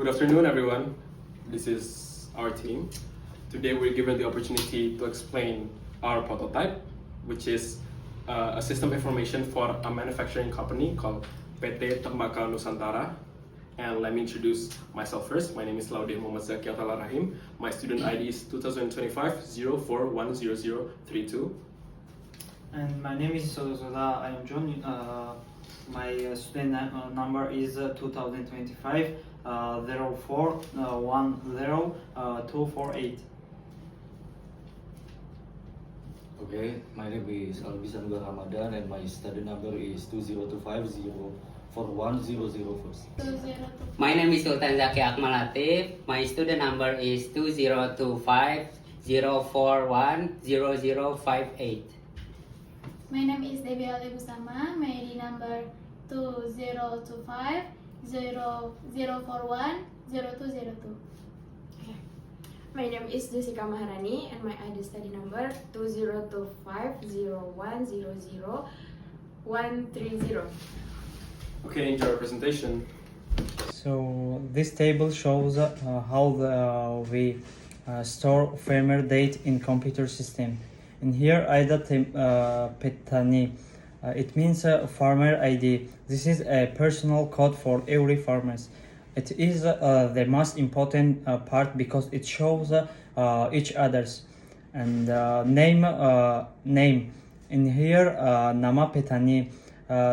Good afternoon, everyone. This is our team. Today, we're given the opportunity to explain our prototype, which is a system information for a manufacturing company called PT Tembakau Nusantara. And let me introduce myself first. My name is Laude Muhammad Zaki Atala Rahim. My student ID is 2025-04-10032. And my name is Soda. I am John. My student number is 2025 04 Okay, my name is Albi Sanur Ramadan and my study number is 2025-041-001. My name is Sultan Zaki Akmal Latif. My student number is 2025-041-0058. My name is Devi Ali Busama. My ID number 2025-041-0202. My name is Jessica Maharani and my ID study number 2025-01-00-130. Okay, enjoy our presentation. So this table shows how we store firmware date in computer system. And here IDA Petani. It means farmer ID. This is a personal code for every farmers. It is the most important part because it shows each others. And name in here Nama Petani,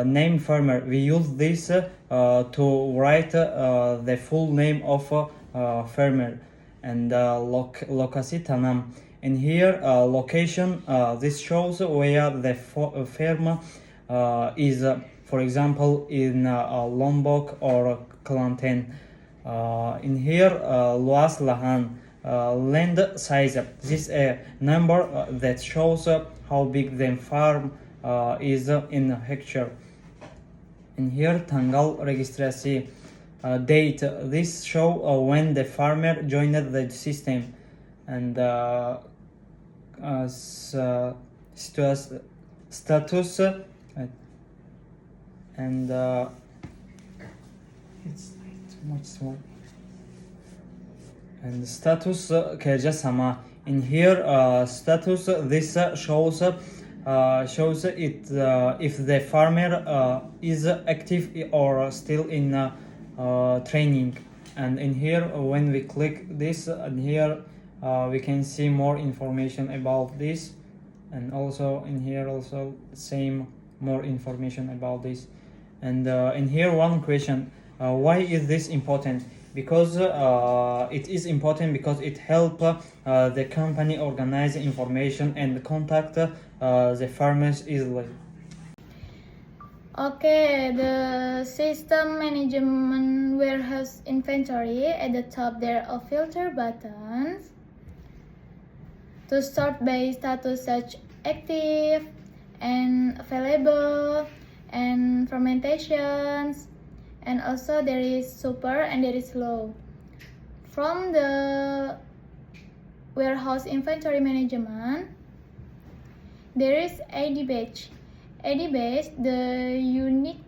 name farmer. We use this to write the full name of farmer. And lokasi tanam. In here location, this shows where the farm is, for example in Lombok or Kelantan. In here luas lahan, land size. This is a number that shows how big the farm is in hectare. In here tanggal registrasi, date. This show when the farmer joined the system. And status and it's too much small. And status kerjasama. In here status, this shows it if the farmer is active or still in training. And in here when we click this, and here we can see more information about this. And also in here also same more information about this. And in here one question, why is this important? Because it is important because it helps the company organize information and contact the farmers easily. Okay, the system management warehouse inventory. At the top there are filter buttons to sort by status such active and available and fermentations, and also there is super and there is low. From the warehouse inventory management, there is ID batch. ID batch, the unique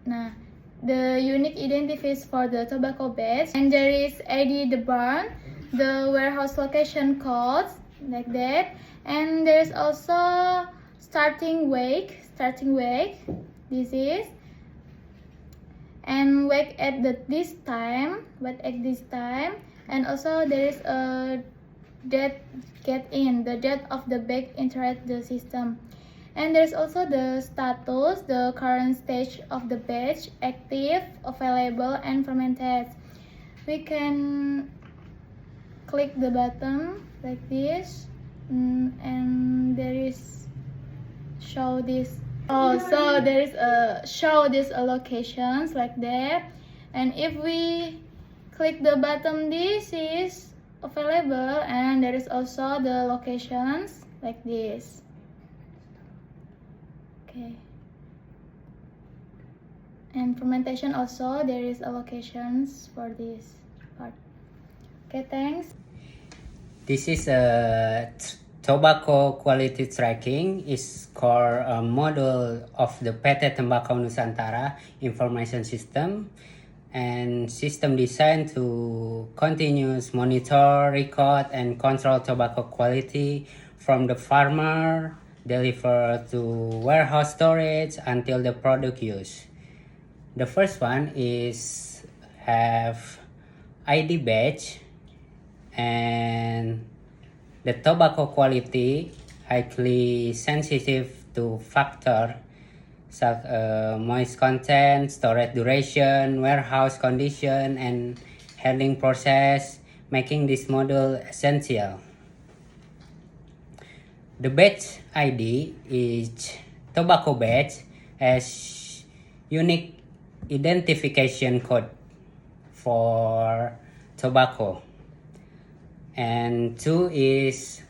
identifiers for the tobacco batch. And there is ID the barn, the warehouse location codes, like that. And there's also starting wake, this is, and wake at this time, and also there is a date get in, the date of the batch interact the system. And there's also the status, the current stage of the batch, active, available, and fermented. We can click the button like this, and there is show this. So there is a show these locations like that. And if we click the button, this is available, and there is also the locations like this. Okay. And fermentation also, there is allocations for this part. Okay, thanks. This is a tobacco quality tracking. Is core module of the PT Tembakau Nusantara information system. and system designed to continuous monitor, record, and control tobacco quality from the farmer, deliver to warehouse storage until the product use. The first one is have ID badge, and the tobacco quality highly sensitive to factor such moist content, storage duration, warehouse condition, and handling process, making this model essential. The badge ID is tobacco badge as unique identification code for tobacco. And 2 is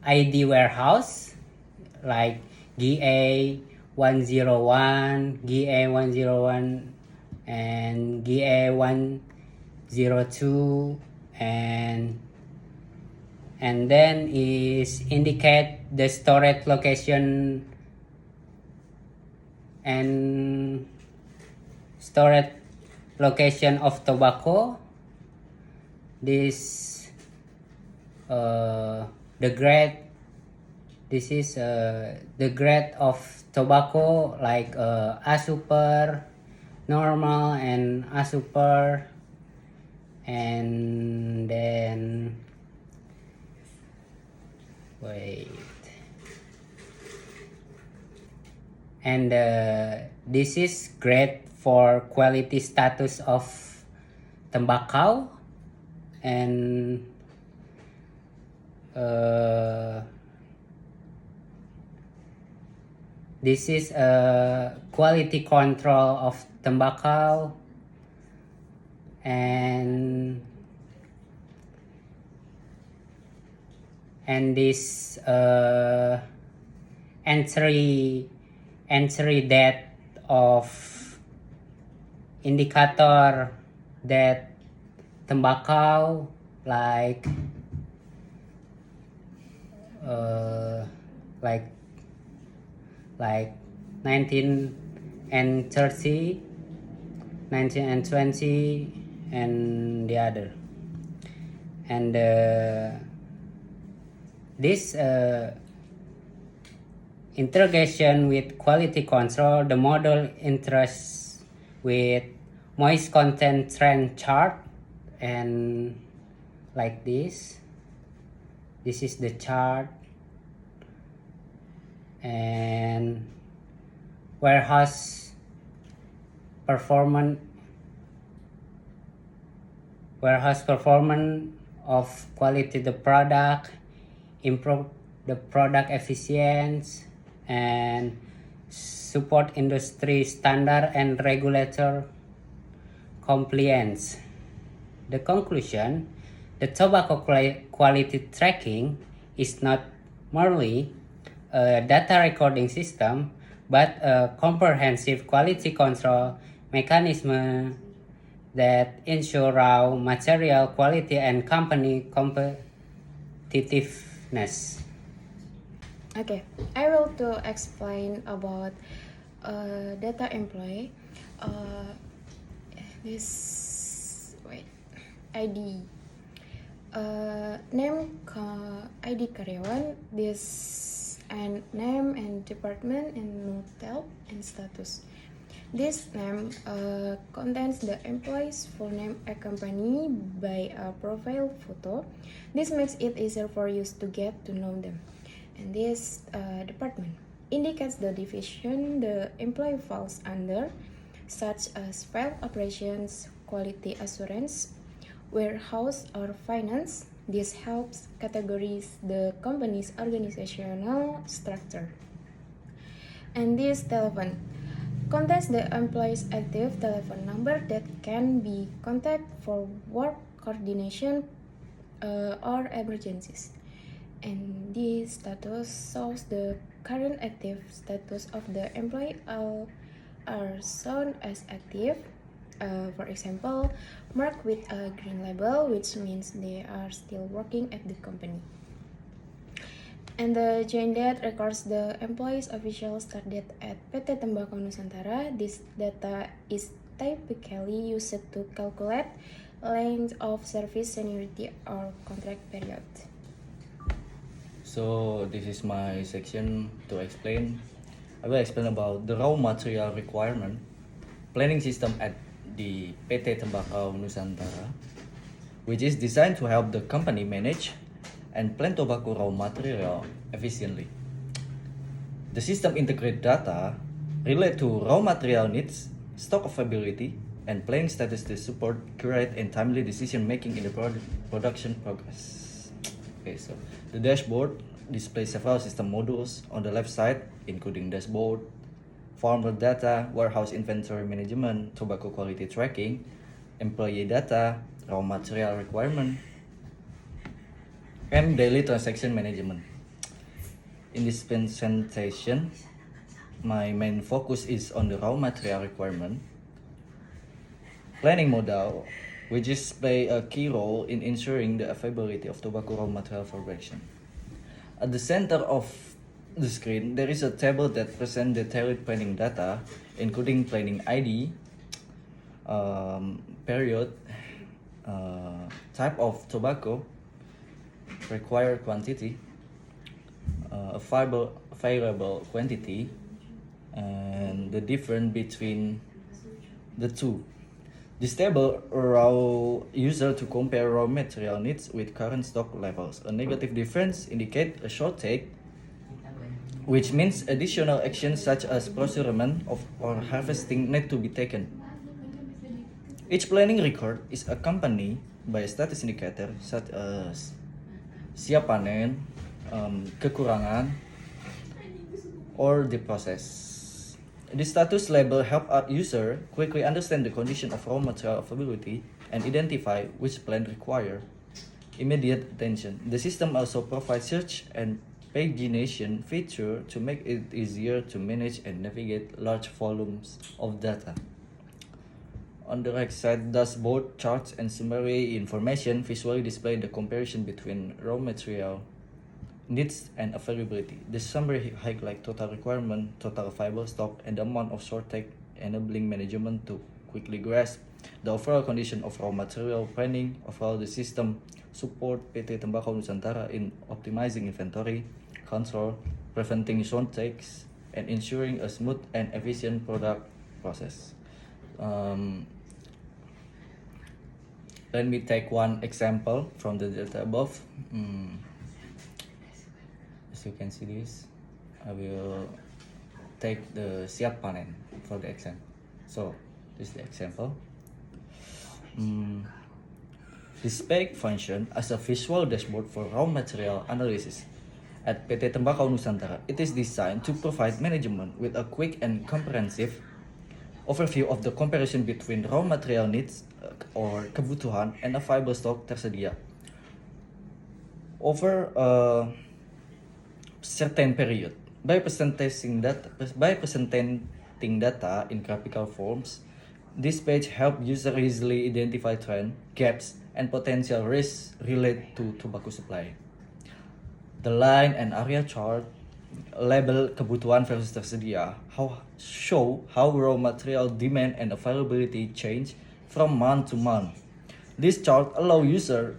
ID warehouse like GA 101, GA 101, and GA 102, and then is indicate the storage location and storage location of tobacco. This the grade. This is the grade of tobacco like A super, normal, and A super, and then and this is grade for quality status of tobacco, and this is quality control of tobacco, and this entry date of indicator that tobacco like 19 and 30, 19 and 20, and the other. And this integration with quality control, the model interests with moist content trend chart, and like this. This is the chart, and warehouse performance of quality the product, improve the product efficiency, and support industry standard and regulator compliance. The conclusion, the tobacco quality tracking is not merely a data recording system, but a comprehensive quality control mechanism that ensure raw material quality and company competitiveness. Okay, I will to explain about data employee. ID. ID karyawan, this and name and department and hotel and status. This name contains the employee's full name accompanied by a profile photo. This makes it easier for you to get to know them. And this department indicates the division the employee falls under, such as file operations, quality assurance, warehouse, or finance. This helps categorize the company's organizational structure. And this telephone contains the employee's active telephone number that can be contacted for work coordination or emergencies. And this status shows the current active status of the employee are shown as active. For example, marked with a green label, which means they are still working at the company. And the join date records the employee's official start date at PT Tembakau Nusantara. This data is typically used to calculate length of service, seniority, or contract period. So this is my section to explain. I will explain about the raw material requirement planning system at the PT Tembakau Nusantara, which is designed to help the company manage and plan tobacco raw material efficiently. The system integrates data related to raw material needs, stock availability, and planning status to support accurate and timely decision making in the production progress. Okay, so the dashboard displays several system modules on the left side, including dashboard, farmer data, warehouse inventory management, tobacco quality tracking, employee data, raw material requirement, and daily transaction management. In this presentation, my main focus is on the raw material requirement planning model, which is play a key role in ensuring the availability of tobacco raw material for production. At the center of the screen, there is a table that presents detailed planning data, including planning ID, period, type of tobacco, required quantity, available quantity, and the difference between the two. This table allows user to compare raw material needs with current stock levels. A negative difference indicates a shortage, which means additional actions such as procurement or harvesting need to be taken. Each planning record is accompanied by a status indicator such as siap panen, kekurangan, or the process. The status label help our user quickly understand the condition of raw material availability and identify which plant require immediate attention. The system also provides search and pagination feature to make it easier to manage and navigate large volumes of data. On the right side, dashboard, charts, and summary information visually display the comparison between raw material needs and availability. The summary highlights total requirement, total viable stock, and the amount of shortage, enabling management to quickly grasp the overall condition of raw material planning. Overall, the system support PT Tembakau Nusantara in optimizing inventory control, preventing shortages, and ensuring a smooth and efficient product process. Let me take one example from the data above. As you can see this, I will take the siap panen for the example. So this is the example. Display function as a visual dashboard for raw material analysis. At PT Tembakau Nusantara, it is designed to provide management with a quick and comprehensive overview of the comparison between raw material needs or kebutuhan and available stock tersedia over a certain period. By presenting data in graphical forms, this page helps users easily identify trends, gaps, and potential risks related to tobacco supply. The line and area chart label kebutuhan versus tersedia show how raw material demand and availability change from month to month. This chart allows users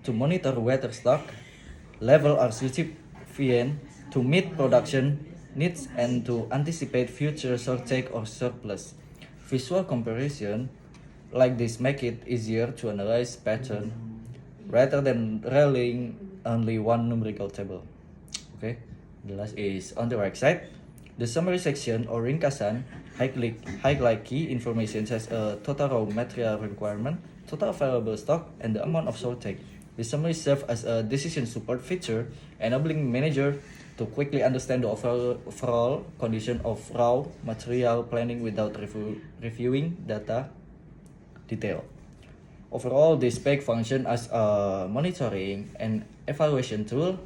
to monitor whether stock level are sufficient to meet production needs and to anticipate future shortage or surplus. Visual comparison like this make it easier to analyze pattern rather than relying only one numerical table. Okay, the last is on the right side. The summary section or ringkasan highlight key information such as total raw material requirement, total available stock, and the amount of shortage. The summary serves as a decision support feature, enabling manager to quickly understand the overall condition of raw material planning without reviewing data detail. Overall, this page functions as a monitoring and evaluation tool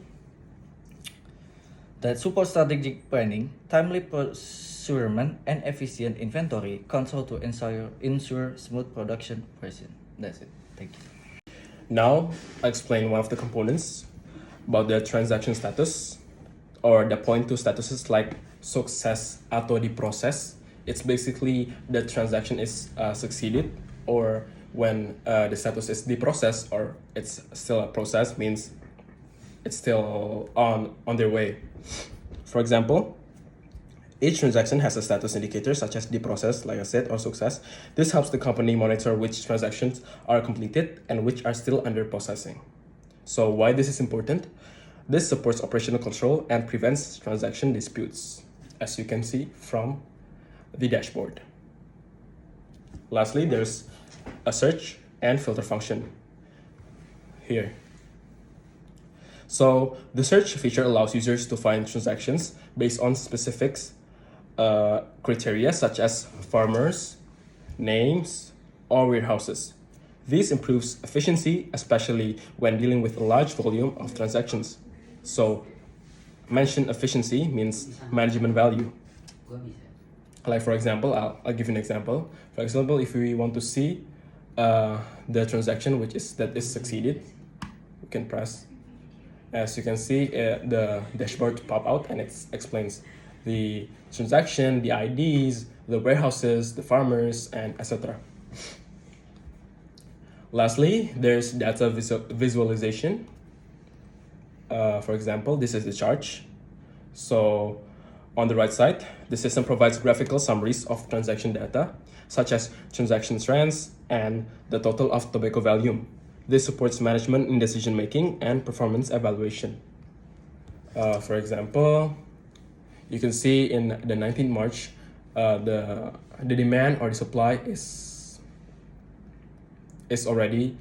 that supports strategic planning, timely procurement, and efficient inventory control to ensure smooth production operation. That's it. Thank you. Now, I'll explain one of the components about the transaction status, or the point to statuses like sukses atau diproses It's basically the transaction is succeeded, or when the status is deprocessed or it's still a process, means it's still on their way. For example, each transaction has a status indicator such as deprocessed, like I said, or success. This helps the company monitor which transactions are completed and which are still under processing. So why this is important? This supports operational control and prevents transaction disputes, as you can see from the dashboard. Lastly, there's a search and filter function here. So the search feature allows users to find transactions based on specifics, criteria such as farmers, names, or warehouses. This improves efficiency, especially when dealing with a large volume of transactions. So mention efficiency means management value. Like for example, I'll give you an example. For example, if we want to see the transaction that is succeeded, we can press. As you can see, the dashboard pop out and it explains the transaction, the IDs, the warehouses, the farmers, and etc. Lastly, there's data visualization. For example, this is the chart. So on the right side, the system provides graphical summaries of transaction data, such as transaction trends and the total of tobacco volume. This supports management in decision making and performance evaluation. For example, you can see in the 19th March, the demand or the supply is already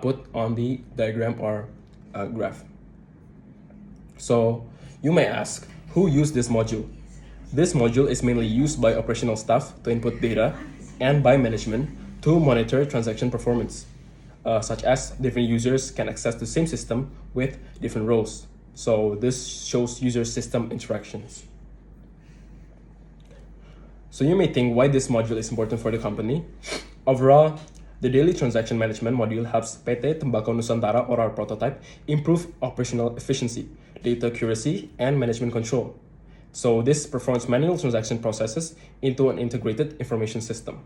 put on the diagram or graph. So you may ask, who used this module? This module is mainly used by operational staff to input data and by management to monitor transaction performance, such as different users can access the same system with different roles. So this shows user-system interactions. So you may think why this module is important for the company. Overall, the daily transaction management module helps PT Tembakau Nusantara, or our prototype, improve operational efficiency, data accuracy, and management control. So this performs manual transaction processes into an integrated information system.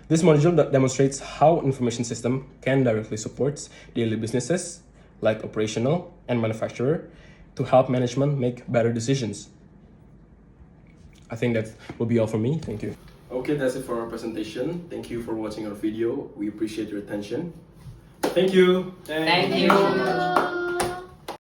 This module demonstrates how information system can directly support daily businesses like operational and manufacturer to help management make better decisions. I think that will be all for me. Thank you. Okay, that's it for our presentation. Thank you for watching our video. We appreciate your attention. Thank you. Thank you. Thank you.